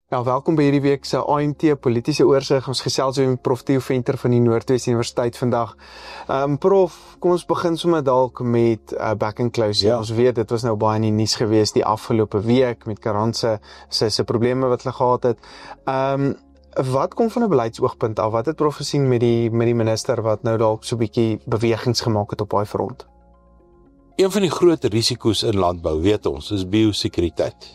Ja, welkom by hierdie week se AMT politiese oorsig. Ons gesels oor met Prof Theo Venter van die Noordwes Universiteit vandag. Prof, kom ons begin sommer dalk met back and close. Ja. Ons weet dit was nou baie in die nuus gewees die afgelope week met Karanse se probleme wat hulle gehad het. Wat kom van 'n beleidsoogpunt af? Wat het Prof gesien met die minister wat nou dalk so 'n bietjie bewegings gemaak het op daai front? Een van die groot risiko's in landbou, weet ons, is biosekuriteit.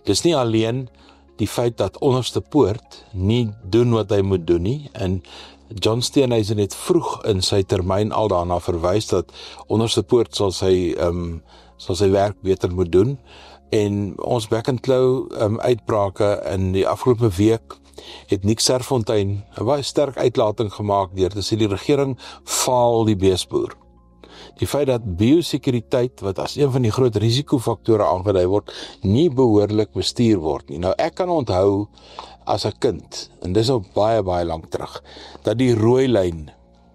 Dis nie alleen die feit dat Onderste Poort nie doen wat hy moet doen nie, en John Steenhuisen het vroeg in sy termyn al daarna verwys dat Onderste Poort sal sy werk beter moet doen, en ons back and claw uitbrake in die afgelope week het Nick Serfontein 'n baie sterk uitlating gemaak deur te sê die regering faal die beesboer. Die feit dat biosekuriteit, wat as een van die groot risikofaktore aangedui word, nie behoorlik bestuur word nie. Nou ek kan onthou as 'n kind, en dis al baie, baie lank terug, dat die rooi lyn,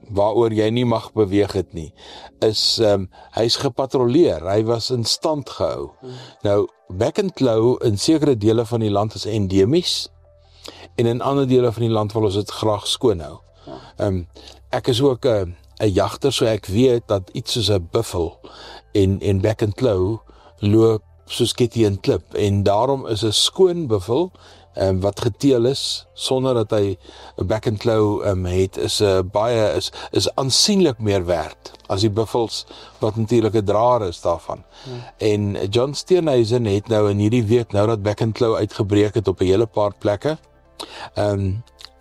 waaroor jy nie mag beweeg het nie, is, hy's gepatrolleer, hy was in stand gehou. Nou, back and claw in sekere dele van die land is endemies, en in ander dele van die land wil ons dit graag skoon hou. Ek is ook 'n jagter, so ek weet dat iets soos 'n buffel en back and claw loop soos Kitty en Klip, en daarom is 'n skoon buffel wat geteel is sonder dat hy 'n back and claw het, is aansienlik meer werd as die buffels wat natuurlik 'n draer is daarvan. En John Steenhuisen het nou in hierdie week, nou dat back and claw uitgebreek het op 'n hele paar plekke,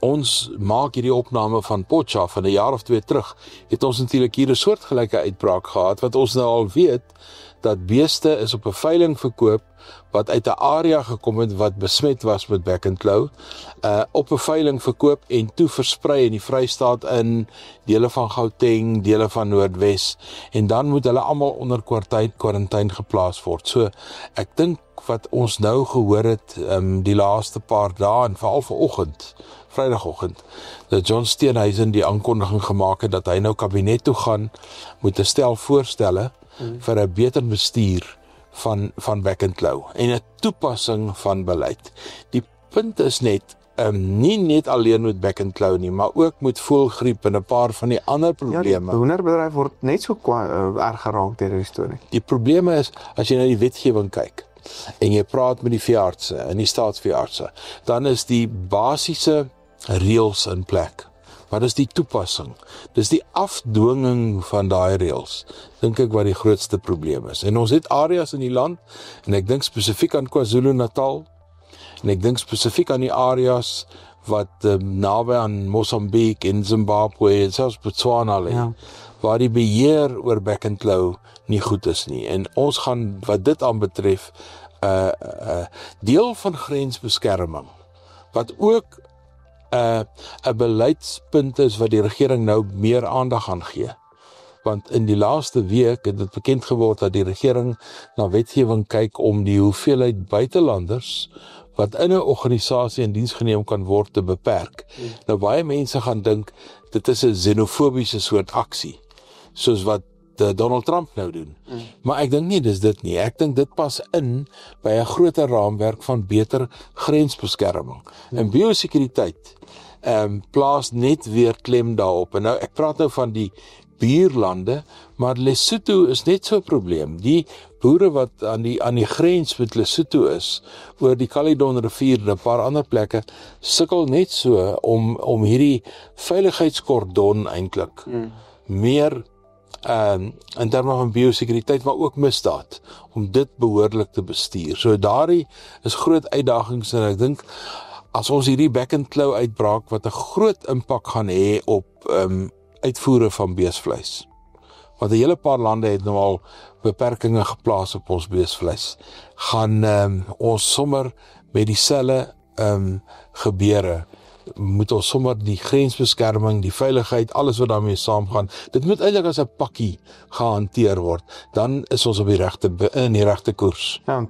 ons maak hierdie opname van Potchefstroom van 'n jaar of 2 terug, het ons natuurlik hier 'n soortgelyke uitbraak gehad, wat ons nou al weet, dat beeste is op 'n veiling verkoop, wat uit 'n area gekom het, wat besmet was met back and claw, op 'n veiling verkoop, en toe versprei in die Vrystaat, in dele van Gauteng, dele van Noordwes, en dan moet hulle almal onder kwarantyne geplaas word. So, ek dink wat ons nou gehoor het, die laaste paar dae, en veral vanoggend, Vrydagoggend, dat John Steenhuisen die aankondiging gemaak het, dat hy nou kabinet toe gaan, met 'n stel voorstelle, vir 'n beter bestuur van back and claw, en 'n toepassing van beleid. Die punt is net, nie net alleen met back and claw nie, maar ook met voëlgriep en 'n paar van die ander probleme. Ja, die hoenderbedryf word net so erg geraak deur die storie. Die probleme is, as jy na die wetgewing kyk, en jy praat met die veeartse en die staatsveeartse, dan is die basiese reëls in plek. Wat is die toepassing? Dis die afdwinging van daai reëls, dink ek wat die grootste probleem is. En ons het areas in die land, en ek dink spesifiek aan KwaZulu-Natal, en ek dink spesifiek aan die areas wat naby aan Mosambik en Zimbabwe en selfs Botswana lê, Ja. waar die beheer oor back and claw nie goed is nie. En ons gaan, wat dit aanbetref, deel van grensbeskerming, wat ook 'n beleidspunt is wat die regering nou meer aandag gaan gee. Want in die laaste week het dit bekend geword dat die regering na wetgewing kyk om die hoeveelheid buitelanders wat in 'n organisasie in diens geneem kan word te beperk. Nou baie mense gaan dink dit is 'n xenofobiese soort aksie, soos wat Donald Trump nou doen. Maar ek dink nie dis dit nie. Ek dink dit pas in by 'n groter raamwerk van beter grensbeskerming. En biosekuriteit plaas net weer klem daarop. En nou, ek praat nou van die buurlande, maar Lesotho is net so 'n probleem. Die boere wat aan die grens met Lesotho is, oor die Caledon rivier en 'n paar ander plekke, sukkel net so om hierdie veiligheidskordon eintlik meer in terme van biosekuriteit, maar ook misdaad, om dit behoorlik te bestuur. So daardie is groot uitdagings, en ek dink, as ons hierdie back and claw uitbraak, wat 'n groot impak gaan hê op uitvoere van beesvleis. Want 'n hele paar lande het nou al beperkings geplaas op ons beesvleis. Gaan ons sommer met dieselfde gebeure moet ons sommer die grensbeskerming, die veiligheid, alles wat daarmee saamgaan, dit moet eintlik as 'n pakkie gehanteer word. Dan is ons op in die regte koers. Ja,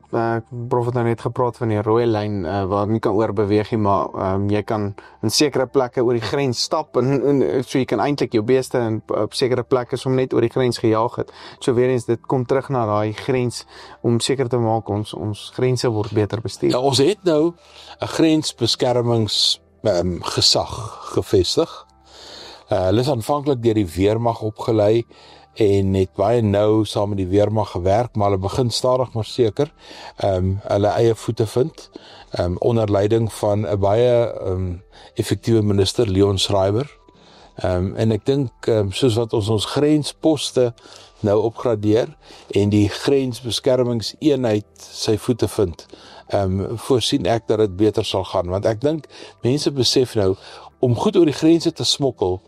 Prof het nou net gepraat van die rooi lyn waar jy kan oorbeweeg nie, maar jy kan in sekere plekke oor die grens stap en so jy kan eintlik jou beeste op sekere plekke som net oor die grens gejaag het. So weer eens, dit kom terug na daai grens om seker te maak ons grense word beter bestuur. Ja, ons het nou 'n grensbeskermings gesag gevestig. Hulle is aanvanklik deur die weermag opgelei en het baie nou saam met die weermag gewerk, maar hulle begin stadig maar seker hulle eie voete vind, onder leiding van 'n baie effektiewe minister, Leon Schreiber. En ek dink, soos wat ons grensposte nou opgradeer en die grensbeskermingseenheid sy voete vind, voorsien ek dat dit beter sal gaan, want ek dink mense besef nou, om goed oor die grense te smokkel,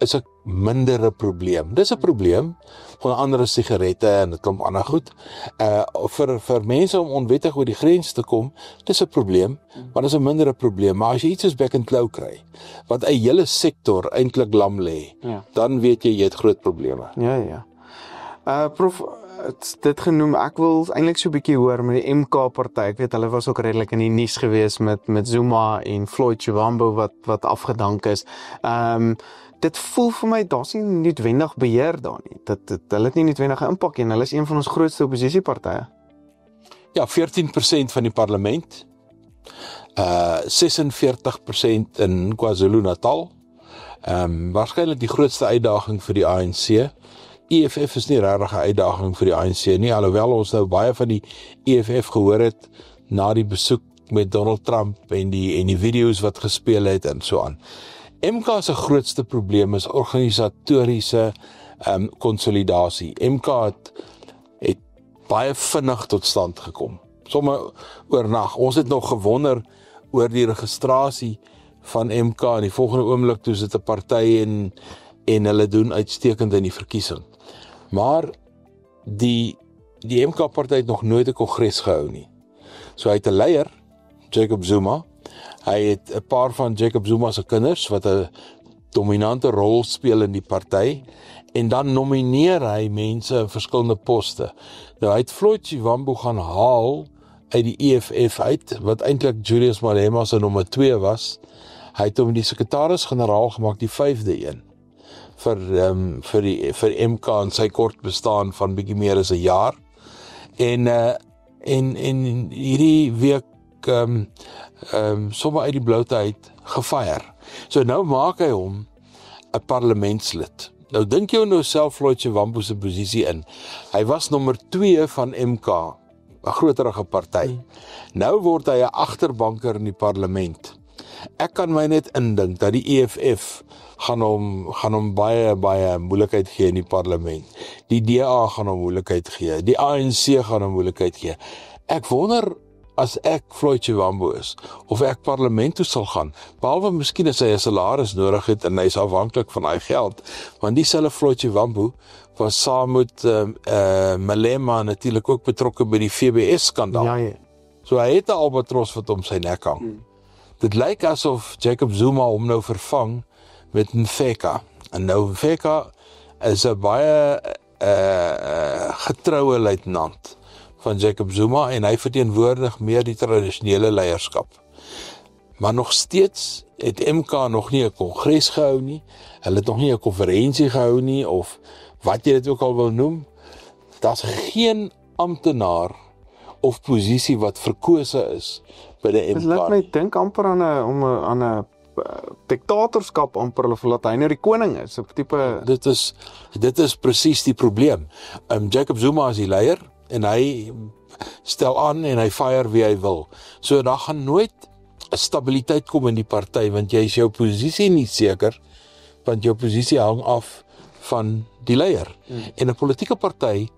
is 'n mindere probleem. Dis 'n probleem, onder andere sigarette en 'n klomp ander goed. Vir mense om onwettig oor die grens te kom, dis 'n probleem, maar dis 'n mindere probleem. Maar as jy iets soos back and claw kry, wat 'n hele sektor eintlik lam lê, dan weet jy het groot probleme. Ja. Prof, dit genoem, ek wil eintlik so 'n bietjie hoor met die MK-party. Ek weet hulle was ook redelik in die nuus gewees met Zuma en Floyd Shivambu wat afgedank is. Dit voel vir my, daar's nie noodwendig beheer daar nie. Hulle het nie noodwendig 'n impak nie. Hulle is een van ons grootste oppositiepartye. Ja, 14% van die parlement, 46% in KwaZulu-Natal. Waarskynlik die grootste uitdaging vir die ANC. EFF is nie regtig 'n uitdaging vir die ANC nie, alhoewel ons nou baie van die EFF gehoor het na die besoek met Donald Trump en die video's wat gespeel het en so aan. MK se grootste probleem is organisatoriese konsolidasie. MK het baie vinnig tot stand gekom. Sommige oornag. Ons het nog gewonder oor die registrasie van MK en die volgende oomblik toe sit 'n party en hulle doen uitstekend in die verkiesing. Maar die MK-party het nog nooit 'n kongres gehou nie. So hy het 'n leier, Jacob Zuma. Hy het 'n paar van Jacob Zuma se kinders wat 'n dominante rol speel in die party en dan nomineer hy mense in verskillende poste. Nou hy het Floyd Shivambu gaan haal uit die EFF uit, wat eintlik Julius Malema se nommer 2 was. Hy het hom die sekretaris-generaal gemaak, die 5de een. Vir MK en sy kort bestaan van bietjie meer as 'n jaar. En hierdie week sommer uit die bloute uit gefire. So nou maak hy hom 'n parlementslid. Nou dink jy nou self Floyd Shivambu se posisie in. Hy was nommer 2 van MK, 'n groterige party. Nou word hy 'n agterbanker in die parlement. Ek kan my net indink dat die EFF gaan hom baie moeilikheid gee in die parlement. Die DA gaan hom moeilikheid gee. Die ANC gaan hom moeilikheid gee. Ek wonder, as ek Floyd Shivambu is, of ek parlement toe sal gaan, behalwe miskien as hy 'n salaris nodig het en hy is afhanklik van daai geld, want dieselfde Floyd Shivambu was saam met Malema natuurlik ook betrokke by die FBS-skandaal. Ja. So hy het 'n albatros wat om sy nek hang. Dit lyk asof Jacob Zuma hom nou vervang met Mfeka. En nou Mfeka is 'n baie getroue luitenant van Jacob Zuma en hy verteenwoordig meer die tradisionele leierskap. Maar nog steeds het MK nog nie 'n kongres gehou nie. Hulle het nog nie 'n konferensie gehou nie of wat jy dit ook al wil noem. Daar's geen amptenaar of posisie wat verkose is by die MK. Dit laat my dink amper aan 'n diktatorskap amper, of laat hy nou die koning is, op tipe. Dit is presies die probleem. Jacob Zuma is die leier en hy stel aan en hy fire wie hy wil. So daar gaan nooit 'n stabiliteit kom in die party, want jy is jou posisie nie seker, want jou posisie hang af van die leier. En 'n politieke party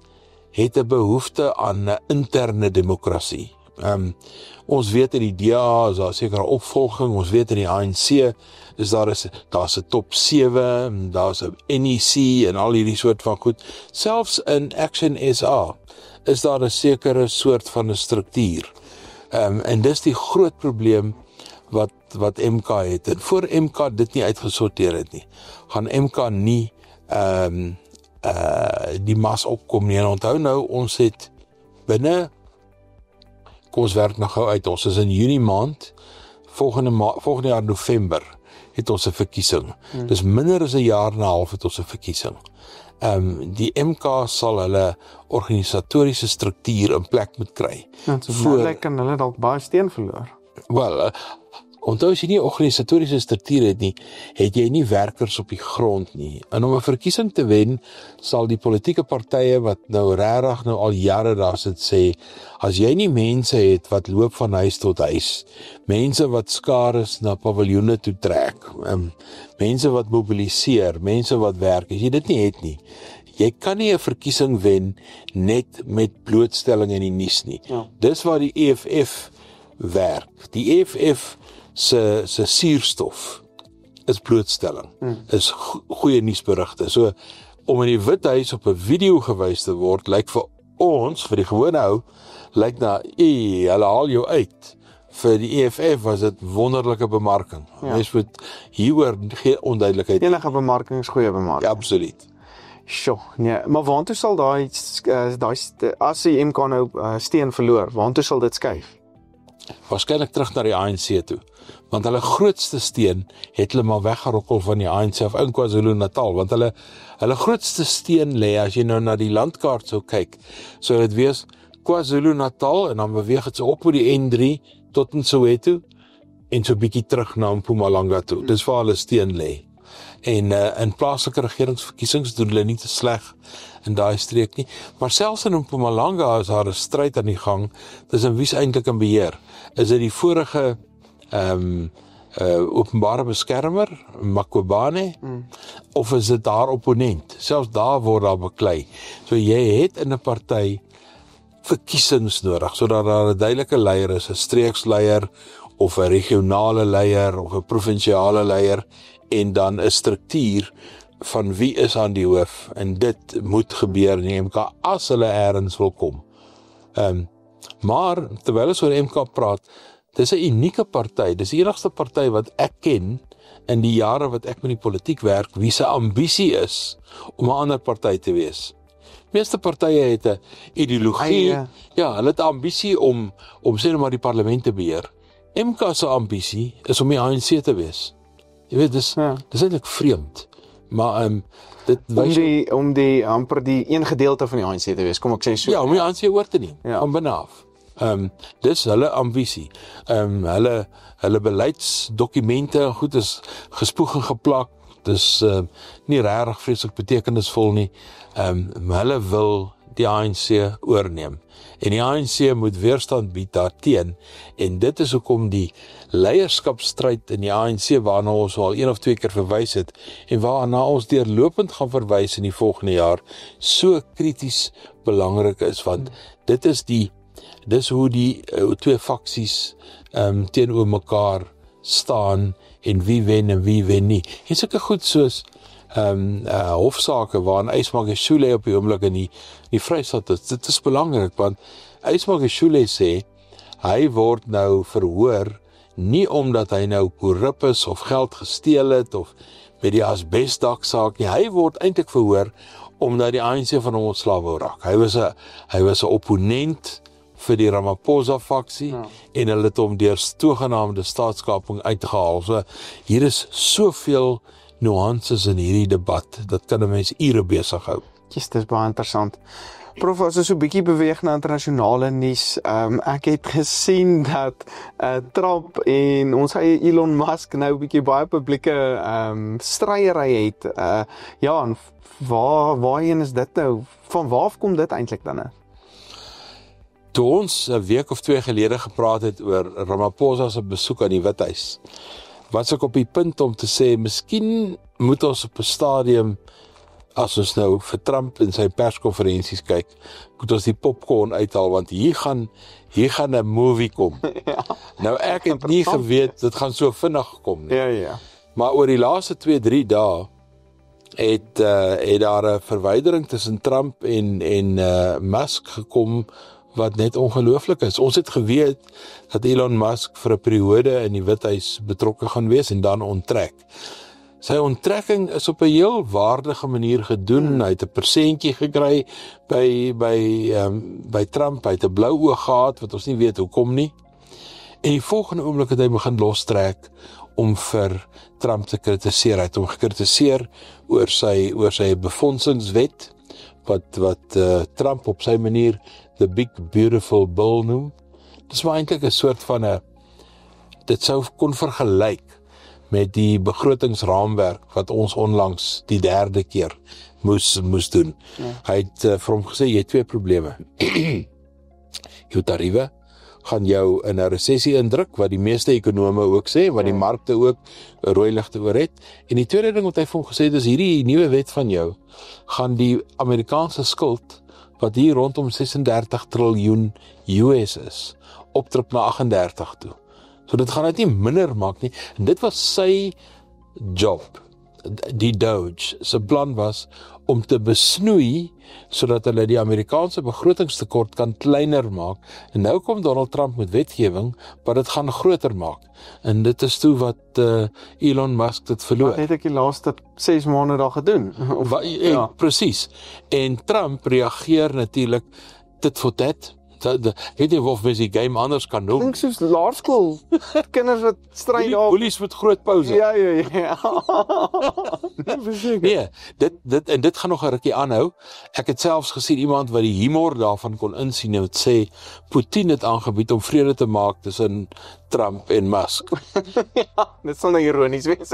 het 'n behoefte aan 'n interne demokrasie. Ons weet in die DA is daar sekere opvolging, ons weet in die ANC is daar's 'n top 7, daar's 'n NEC en al hierdie soort van goed. Selfs in Action SA is daar 'n sekere soort van 'n struktuur. En dis die groot probleem wat MK het. En voor MK dit nie uitgesorteer het nie, gaan MK nie die mas opkom nie. En onthou nou, ons het binne, kom ons werk nog gou uit, ons is in Junie maand, volgende jaar November, het ons 'n verkiesing. Dis minder as 'n jaar en 'n half het ons 'n verkiesing. Die MK sal hulle organisatoriese struktuur in plek moet kry. Voor kan hulle dalk baie steun verloor. Wel, onthou as jy nie 'n organisatoriese struktuur het nie, het jy nie werkers op die grond nie. En om 'n verkiesing te wen, sal die politieke partye wat nou regtig nou al jare daar sit sê, as jy nie mense het wat loop van huis tot huis, mense wat skares na paviljoene toe trek, mense wat mobiliseer, mense wat werk, as jy dit nie het nie, jy kan nie 'n verkiesing wen net met blootstelling in die nuus nie. Ja. Dis waar die EFF werk. Die EFF se suurstof is blootstelling, is goeie nuusberigte. So, om in die Withuis op 'n video gewys te word, lyk vir ons, vir die gewone ou, lyk na, hulle haal jou uit. Vir die EFF was dit wonderlike bemarking. Ja. Mens moet hieroor geen onduidelikheid. Enige bemarking is goeie bemarking. Ja, absoluut. Sjoe, nee, maar waantoe sal daai as die MK nou steun verloor, waantoe sal dit skuif? Waarskynlik terug na die ANC toe. Want hulle grootste steun het hulle maar weggerokkel van die ANC af in KwaZulu-Natal, want hulle grootste steun lê, as jy nou na die landkaart sou kyk, sou dit wees KwaZulu-Natal, en dan beweeg dit so op oor die N3 tot in Soweto, en so bietjie terug na Mpumalanga toe. Dis waar hulle steun lê. En in plaaslike regeringsverkiesings doen hulle nie te sleg in daai streek nie. Maar selfs in Mpumalanga is daar 'n stryd aan die gang. Dis in wie's eintlik in beheer? Is dit die vorige openbare beskermer, Makobane, of is dit daar opponent? Selfs daar word daar beklei. So jy het in 'n party verkiesings nodig, sodat daar 'n duidelike leier is, 'n streeksleier, of 'n regionale leier, of 'n provinsiale leier, en dan 'n struktuur van wie is aan die hoof, en dit moet gebeur in die MK as hulle eers wil kom. Maar terwyl ons oor MK praat, dis 'n unieke party, dis die enigste party wat ek ken in die jare wat ek met die politiek werk, wie se ambisie is om 'n ander party te wees. Die meeste partye het 'n ideologie, ja, hulle het 'n ambisie om sê nou maar die parlement te beheer. MK se ambisie is om die ANC te wees. Jy weet, dis eintlik vreemd, maar dit wys om die amper die een gedeelte van die ANC te wees, kom ek sê so. Ja, om die ANC oor te neem, van binne af. Dis hulle ambisie. Hulle beleidsdokumente goed is gespoeg en geplak. Dis nie regtig vreeslik betekenisvol nie. Hulle wil die ANC oorneem. En die ANC moet weerstand bied daarteen. En dit is hoekom die leierskapstryd in die ANC, waarna ons al 1 of 2 keer verwys het, en waarna ons deurlopend gaan verwys in die volgende jaar, so krities belangrik is, want dis hoe die twee faksies teenoor mekaar staan, en wie wen en wie wen nie. En sulke goed soos hofsaake waarin Ysmagashule op die oomblik in die Vrystaat is, dit is belangrik, want Ysmagashule sê, hy word nou verhoor, nie omdat hy nou korrup is, of geld gesteel het, of met die asbestdak saak nie, hy word eintlik verhoor, omdat die ANC van hom ontslae wou raak. Hy was 'n opponent vir die Ramaphosa-faksie, en hulle het hom deur toegenaamde staatskaping uitgehaal. So, hier is soveel nuances in hierdie debat, dat kan 'n mens ure besig hou. Dit is baie interessant. Prof, as ons so 'n bietjie beweeg na internasionale nuus, ek het gesien dat Trump en ons eie Elon Musk nou 'n bietjie baie publieke stryery het. En waarheen is dit nou? Van waar af kom dit eintlik dan nou? Toe ons 'n week of 2 gelede gepraat het oor Ramaphosa se besoek aan die Withuis, was ek op die punt om te sê, miskien moet ons op 'n stadium, as ons nou vir Trump in sy perskonferensies kyk, moet ons die popcorn uithaal, want hier gaan 'n movie kom. Nou ek het nie geweet, dit gaan so vinnig kom nie. Ja. Maar oor die laaste 2-3 dae, het daar 'n verwydering tussen Trump en Musk gekom, wat net ongelooflik is. Ons het geweet dat Elon Musk vir 'n periode in die Withuis betrokke gaan wees en dan onttrek. Sy onttrekking is op 'n heel waardige manier gedoen. Hy het 'n persentjie gekry by Trump. Hy het 'n blou oog gehad wat ons nie weet hoekom nie. En die volgende oomblik het hy begin lostrek om vir Trump te kritiseer. Hy het hom gekritiseer oor sy befondsingswet wat Trump op sy manier the big beautiful bill noem. Dis maar eintlik 'n soort van dit sou kon vergelyk met die begrotingsraamwerk wat ons onlangs die 3de keer moes doen. Ja. Hy het vir hom gesê, jy het 2 probleme. Jou tariewe gaan jou in 'n resessie indruk, wat die meeste ekonome ook sê, wat die markte ook rooi ligte oor het. En die tweede ding wat hy vir hom gesê het, is hierdie nuwe wet van jou, gaan die Amerikaanse skuld, wat hier rondom 36 triljoen US is, opdruk na 38 toe. So dit gaan dit nie minder maak nie. En dit was sy job. Die Doge se plan was om te besnoei sodat hulle die Amerikaanse begrotingstekort kan kleiner maak. En nou kom Donald Trump met wetgewing wat dit gaan groter maak. En dit is toe wat Elon Musk dit verloor. Wat het ek die laaste 6 maande daar gedoen? Presies. En Trump reageer natuurlik dit vir dit. Ek weet nie of mens die game anders kan noem. Dink soos laerskool, kinders wat stryd daar. Boelies met groot pouse. Ja. Nee, dit gaan nog 'n rukkie aanhou. Ek het selfs gesien iemand wat die humor daarvan kon insien en het sê, Putin het aangebied om vrede te maak tussen Trump en Musk. Ja, dit sal nou ironies wees.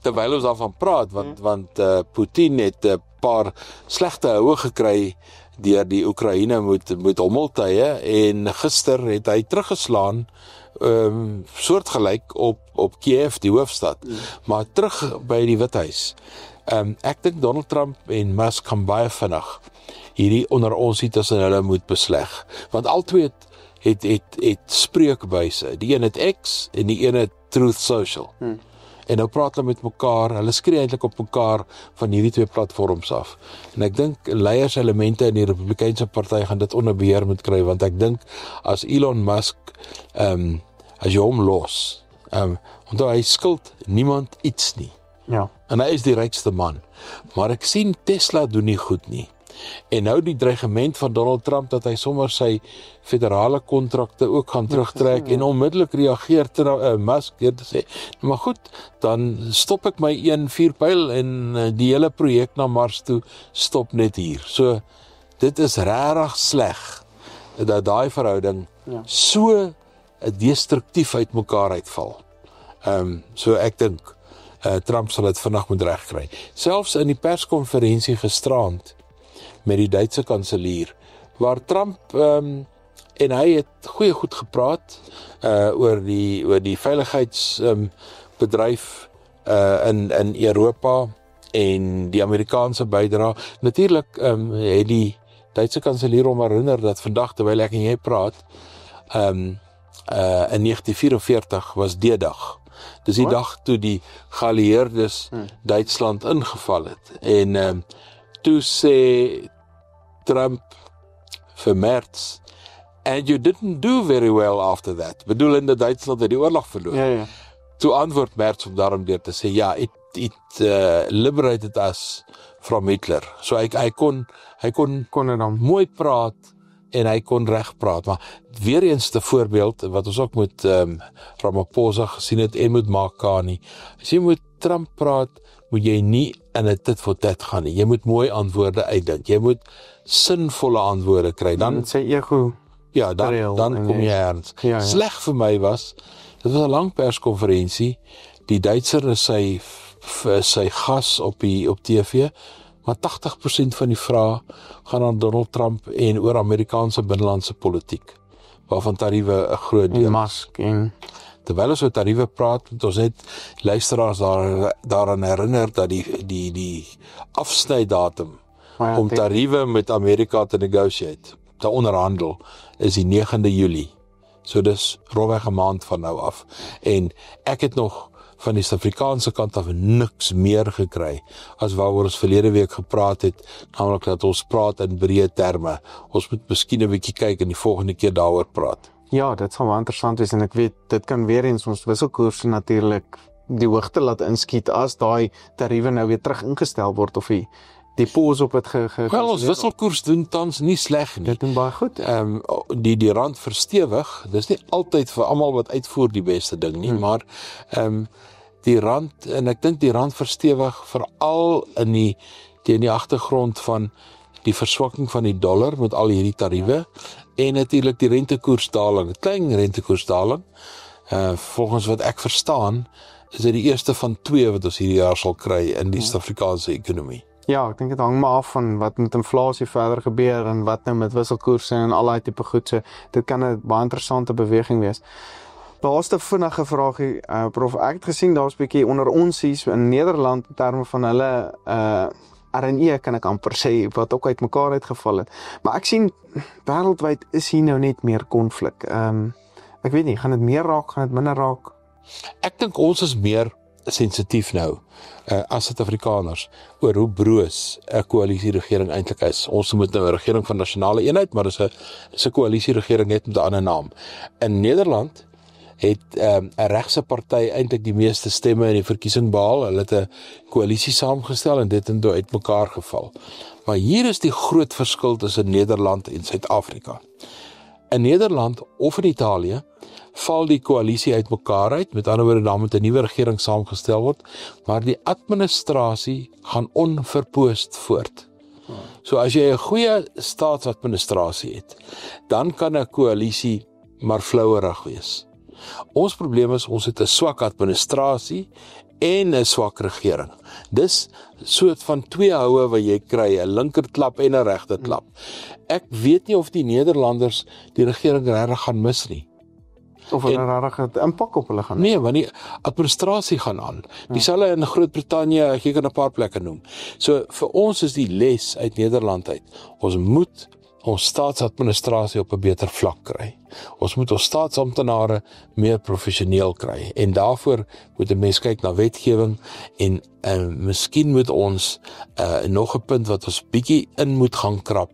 Terwyl ons daarvan praat, want Putin het 'n paar slegte houe gekry deur die Oekraïne met hommeltuie en gister het hy teruggeslaan soortgelyk op Kiev, die hoofstad. Maar terug by die Withuis. Ek dink Donald Trump en Musk gaan baie vinnig hierdie onder ons tussen hulle moet besleg. Want albei het spreekbuise. Die een het X en die een het Truth Social. En nou praat hulle met mekaar, hulle skree eintlik op mekaar van hierdie 2 platforms af. En ek dink leierselemente in die Republikeinse party gaan dit onder beheer moet kry, want ek dink as Elon Musk, as jy hom los, onthou hy skuld niemand iets nie. Ja. En hy is die rykste man. Maar ek sien Tesla doen nie goed nie. En nou die dreigement van Donald Trump dat hy sommer sy federale kontrakte ook gaan terugtrek en onmiddellik reageer ter Musk deur te sê, maar goed, dan stop ek my 1 vuurpyl en die hele projek na Mars toe stop net hier. So dit is regtig sleg dat daai verhouding so destruktief uit mekaar uitval. So ek dink Trump sal dit vinnig moet regkry. Selfs in die perskonferensie gisterand met die Duitse kanselier, waar Trump en hy het goeie goed gepraat oor die veiligheidsbedryf in Europa en die Amerikaanse bydrae. Natuurlik het die Duitse kanselier hom herinner dat vandag terwyl ek en jy praat, in 1944 was D-dag. Dis die dag toe die geallieerdes Duitsland ingeval het. En toe sê Trump vir Merz, and you didn't do very well after that. Bedoelende Duitsland het die oorlog verloor. Ja. Toe antwoord Merz om daarom deur te sê, ja, it liberated us from Hitler. So hy kon dan mooi praat en hy kon reg praat. Maar weer eens 'n voorbeeld wat ons ook met Ramaphosa gesien het en met Makani. As jy met Trump praat, moet jy nie in 'n tit vir tat gaan nie. Jy moet mooi antwoorde uitdink. Jy moet sinvolle antwoorde kry. Dan sê ego. Ja, dan kom jy erns. Ja. Sleg vir my was, dit was 'n lang perskonferensie. Die Duitser is sy gas op TV, maar 80% van die vrae gaan aan Donald Trump en oor Amerikaanse binnelandse politiek, waarvan tariewe 'n groot deel. Musk en terwyl ons oor tariewe praat, moet ons net luisteraars daaraan herinner dat die afsnydatum om tariewe met Amerika te negotiate, te onderhandel, is die 9de Julie. So dis rofweg 'n maand van nou af. En ek het nog van die Suid-Afrikaanse kant af niks meer gekry as waaroor ons verlede week gepraat het, naamlik dat ons praat in breë terme. Ons moet miskien 'n bietjie kyk en die volgende keer daaroor praat. Ja, dit sal wel interessant wees en ek weet, dit kan weer eens ons wisselkoerse natuurlik die hoogte laat inskiet as daai tariewe nou weer terug ingestel word of die pause op het Wel, ons wisselkoers doen tans nie sleg nie. Dit doen baie goed. Die rand verstewig, dis nie altyd vir almal wat uitvoer die beste ding nie, maar die rand, en ek dink die rand verstewig veral teen die agtergrond van die verswakking van die dollar met al hierdie tariewe en natuurlik die rentekoersdaling, klein rentekoersdaling. Volgens wat ek verstaan, is dit die eerste van 2 wat ons hierdie jaar sal kry in die Suid-Afrikaanse ekonomie. Ja, ek dink dit hang maar af van wat met inflasie verder gebeur en wat nou met wisselkoerse en al daai tipe goed. So dit kan 'n baie interessante beweging wees. Laaste vinnige vraagie, prof, ek het gesien daar's 'n bietjie onder ons hier in Nederland in terme van hulle RNE kan ek amper sê wat ook uitmekaar uitgeval het. Maar ek sien wêreldwyd is hier nou net meer konflik. Ek weet nie, gaan dit meer raak, gaan dit minder raak? Ek dink ons is meer sensitief nou as Suid-Afrikaners oor hoe broos 'n koalisieregering eintlik is. Ons moet nou 'n regering van nasionale eenheid, maar dis 'n koalisieregering net met 'n ander naam. In Nederland het 'n regse party eintlik die meeste stemme in die verkiesing behaal. Hulle het 'n koalisie saamgestel en dit het uitmekaar geval. Maar hier is die groot verskil tussen Nederland en Suid-Afrika. In Nederland of in Italië val die koalisie uitmekaar uit, met ander woorde dan moet 'n nuwe regering saamgestel word, maar die administrasie gaan onverpoost voort. So as jy 'n goeie staatsadministrasie het, dan kan 'n koalisie maar flouerig wees. Ons probleem is, ons het 'n swak administrasie en 'n swak regering. Dis soort van 2 houe wat jy kry, 'n linkerklap en 'n regterklap. Ek weet nie of die Nederlanders die regering regtig gaan mis nie. Of hulle regtig 'n impak op hulle gaan. Nee, want die administrasie gaan aan. Dieselfde in Groot-Brittanje, ek kan 'n paar plekke noem. So vir ons is die les uit Nederland uit. Ons moet ons staatsadministrasie op 'n beter vlak kry. Ons moet ons staatsamptenare meer professioneel kry en daarvoor moet 'n mens kyk na wetgewing en miskien moet ons nog 'n punt wat ons bietjie in moet gaan krap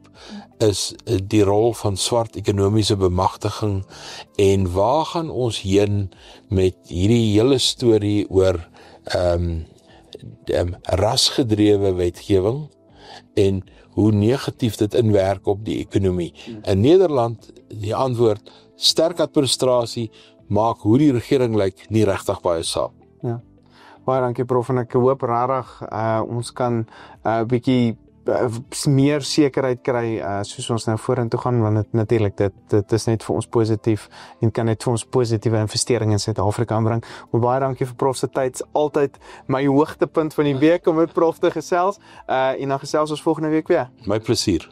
is die rol van swart ekonomiese bemagtiging en waar gaan ons heen met hierdie hele storie oor rasgedrewe wetgewing en hoe negatief dit inwerk op die ekonomie. In Nederland, die antwoord, sterk administrasie maak hoe die regering lyk nie regtig baie saak. Ja. Baie dankie prof en ek hoop regtig ons kan 'n bietjie meer sekerheid kry soos ons nou vorentoe gaan, want dit natuurlik dit is net vir ons positief en kan net vir ons positiewe investering in Suid-Afrika aanbring. Baie dankie vir prof se tyd. Altyd my hoogtepunt van die week om met prof te gesels en dan gesels ons volgende week weer. My plesier.